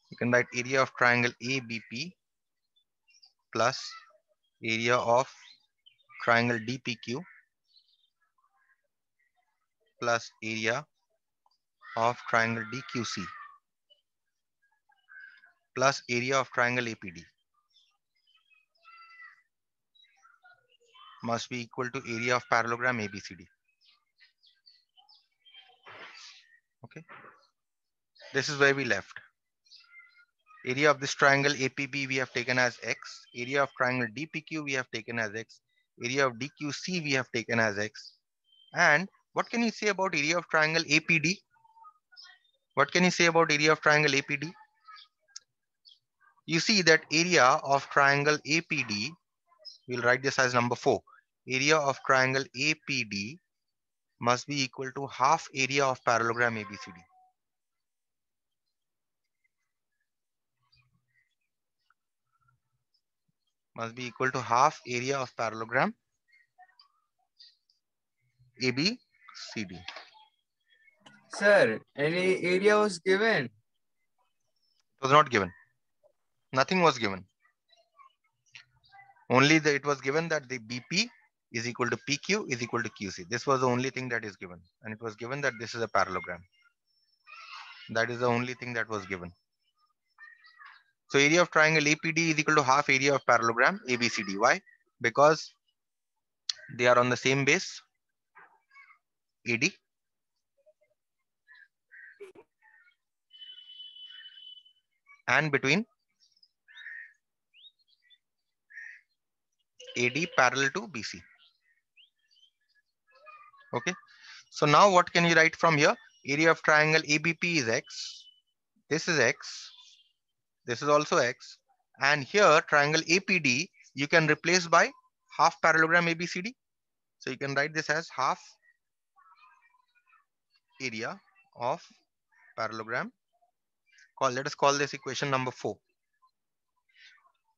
You can write area of triangle ABP plus area of triangle DPQ plus area of triangle DQC plus area of triangle APD must be equal to area of parallelogram ABCD. Okay, this is where we left. Area of this triangle APB we have taken as X. Area of triangle DPQ we have taken as X. Area of DQC we have taken as X. And what can you say about area of triangle APD? What can you say about area of triangle APD? You see that area of triangle APD, we'll write this as number 4. Area of triangle APD must be equal to half area of parallelogram ABCD. Must be equal to half area of parallelogram ABCD. Sir, any area was given? It was not given. Nothing was given. Only that it was given that the BP is equal to PQ is equal to QC. This was the only thing that is given. And it was given that this is a parallelogram. That is the only thing that was given. So area of triangle APD is equal to half area of parallelogram ABCD. Why? Because they are on the same base, AD. And between AD parallel to BC. Okay. So now what can you write from here? Area of triangle ABP is X. This is X. This is also X. And here triangle APD you can replace by half parallelogram ABCD. So you can write this as half area of parallelogram. Let us call this equation number 4.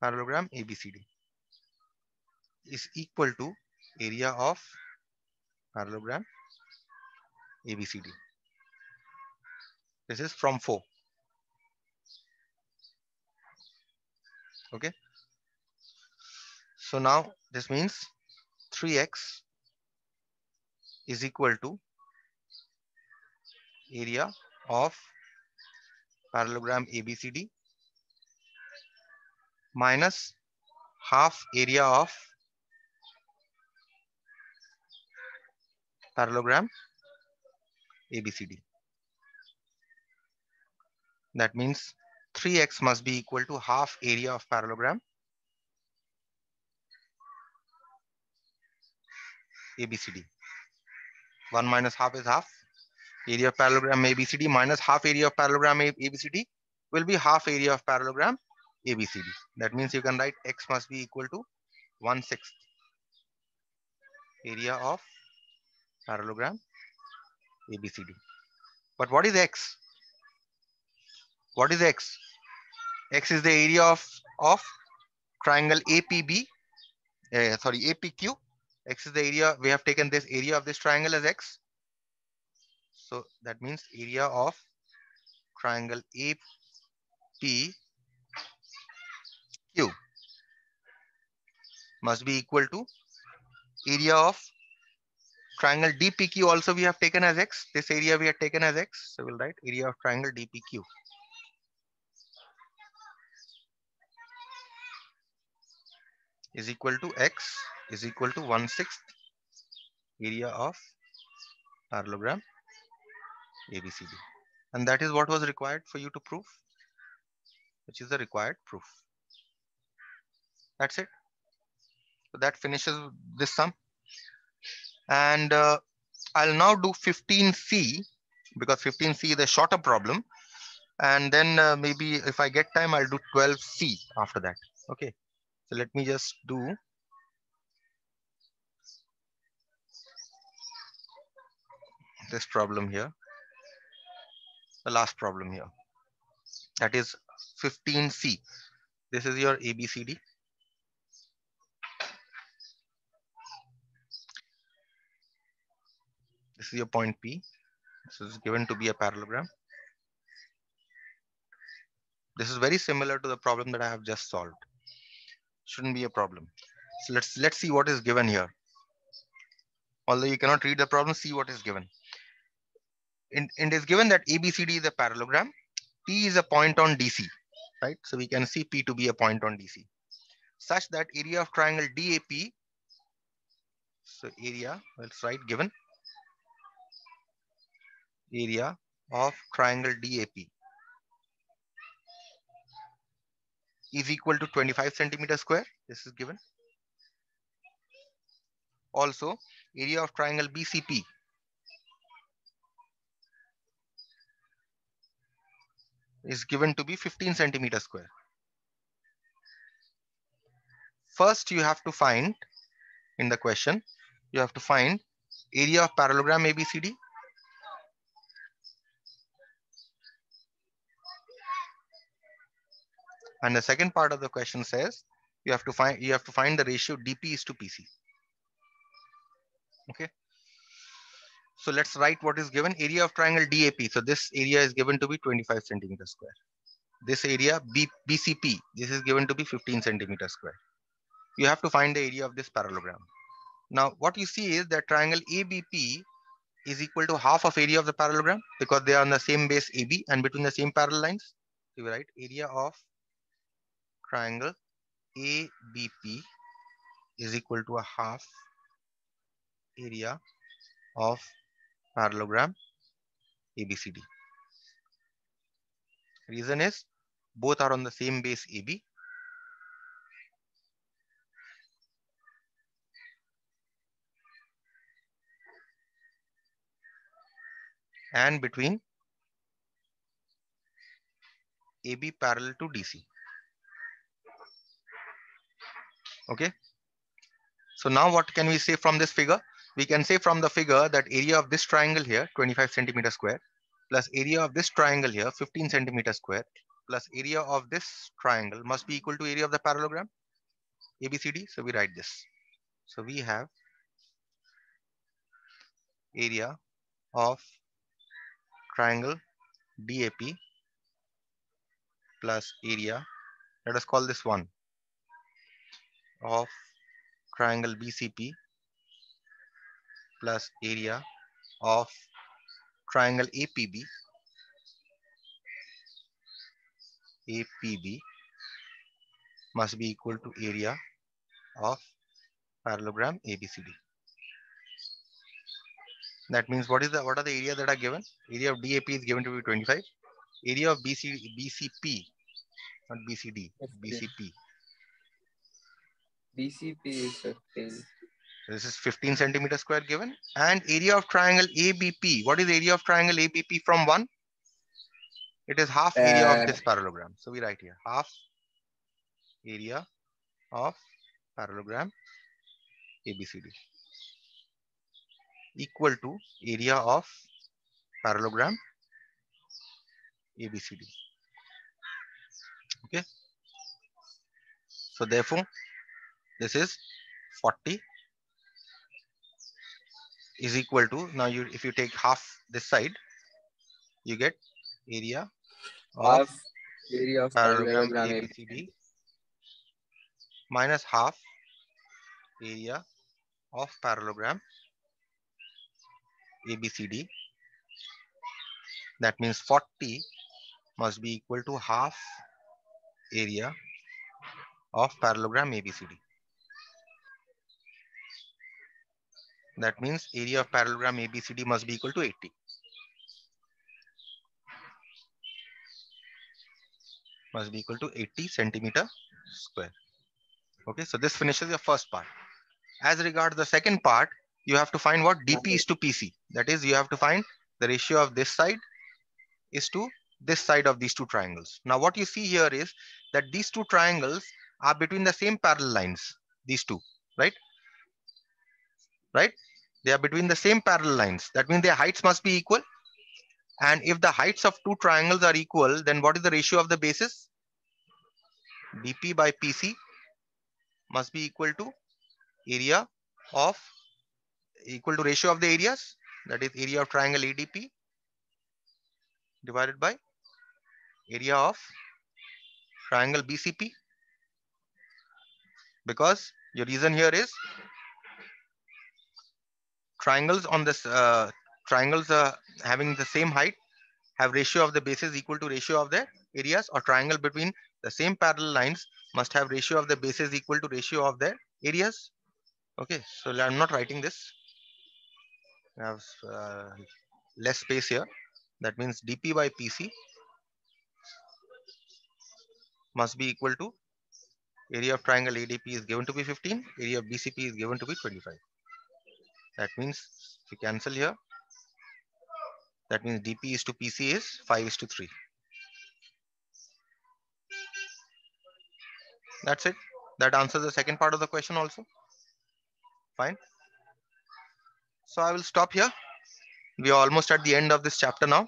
Parallelogram ABCD is equal to area of parallelogram ABCD. This is from 4. Okay. So now this means 3x is equal to area of parallelogram ABCD minus half area of parallelogram ABCD. That means 3x must be equal to half area of parallelogram ABCD. 1 minus half is half. Area of parallelogram ABCD minus half area of parallelogram ABCD will be half area of parallelogram ABCD. That means you can write x must be equal to 1/6 area of parallelogram ABCD. But what is x? What is x? X is the area of triangle APB. Sorry, APQ. X is the area. We have taken this area of this triangle as x. So that means area of triangle APQ must be equal to area of triangle DPQ. Also we have taken as x. This area we have taken as x. So we'll write area of triangle DPQ is equal to x is equal to 1/6 area of parallelogram ABCD. And that is what was required for you to prove, which is the required proof. That's it. So that finishes this sum. And I'll now do 15C because 15C is a shorter problem. And then maybe if I get time, I'll do 12C after that. Okay. So let me just do this problem here. The last problem here. That is 15C. This is your ABCD. This is your point P. This is given to be a parallelogram. This is very similar to the problem that I have just solved. Shouldn't be a problem. So let's see what is given here. Although you cannot read the problem, see what is given. It is given that ABCD is a parallelogram. P is a point on DC, right? So we can see P to be a point on DC, such that area of triangle DAP. So area, let's write given area of triangle DAP is equal to 25 centimeter square. This is given. Also, area of triangle BCP is given to be 15 centimeter square. First, you have to find in the question, you have to find area of parallelogram ABCD. And the second part of the question says you have to find the ratio DP is to PC. Okay. So let's write what is given. Area of triangle DAP. So this area is given to be 25 centimeter square. This area BCP, this is given to be 15 centimeter square. You have to find the area of this parallelogram. Now what you see is that triangle ABP is equal to half of area of the parallelogram because they are on the same base AB and between the same parallel lines. So we write area of triangle ABP is equal to a half area of parallelogram ABCD. Reason is both are on the same base AB. And between AB parallel to DC. Okay. So now what can we say from this figure? We can say from the figure that area of this triangle here, 25 centimeter square, plus area of this triangle here, 15 centimeter square, plus area of this triangle must be equal to area of the parallelogram ABCD. So we write this. So we have area of triangle DAP plus area, let us call this 1, of triangle BCP plus area of triangle APB must be equal to area of parallelogram ABCD. That means what are the area that are given? Area of DAP is given to be 25. Area of BCP, not BCD, BCP. BCP is 15. This is 15 centimeter square given. And area of triangle ABP. What is area of triangle ABP from 1? It is half area of this parallelogram. So we write here half area of parallelogram ABCD equal to area of parallelogram ABCD. Okay. So therefore, this is 40 is equal to, now if you take half this side, you get area of parallelogram ABCD minus half area of parallelogram ABCD. That means 40 must be equal to half area of parallelogram ABCD. That means area of parallelogram ABCD must be equal to 80. Must be equal to 80 centimeter square. Okay, so this finishes your first part. As regards the second part, you have to find what DP is to PC. That is, you have to find the ratio of this side is to this side of these two triangles. Now what you see here is that these two triangles are between the same parallel lines. These two, right? Right? They are between the same parallel lines. That means their heights must be equal. And if the heights of two triangles are equal, then what is the ratio of the bases? DP by PC must be equal to area of, equal to ratio of the areas. That is area of triangle ADP divided by area of triangle BCP? Because your reason here is triangles on this triangles having the same height have ratio of the bases equal to ratio of their areas, or triangle between the same parallel lines must have ratio of the bases equal to ratio of their areas. Okay, so I'm not writing this. I have less space here. That means dp by pc must be equal to area of triangle ADP is given to be 15, area of BCP is given to be 25. That means if we cancel here, that means dp is to pc is 5 is to 3. That's it. That answers the second part of the question also. Fine. So I will stop here. We are almost at the end of this chapter now.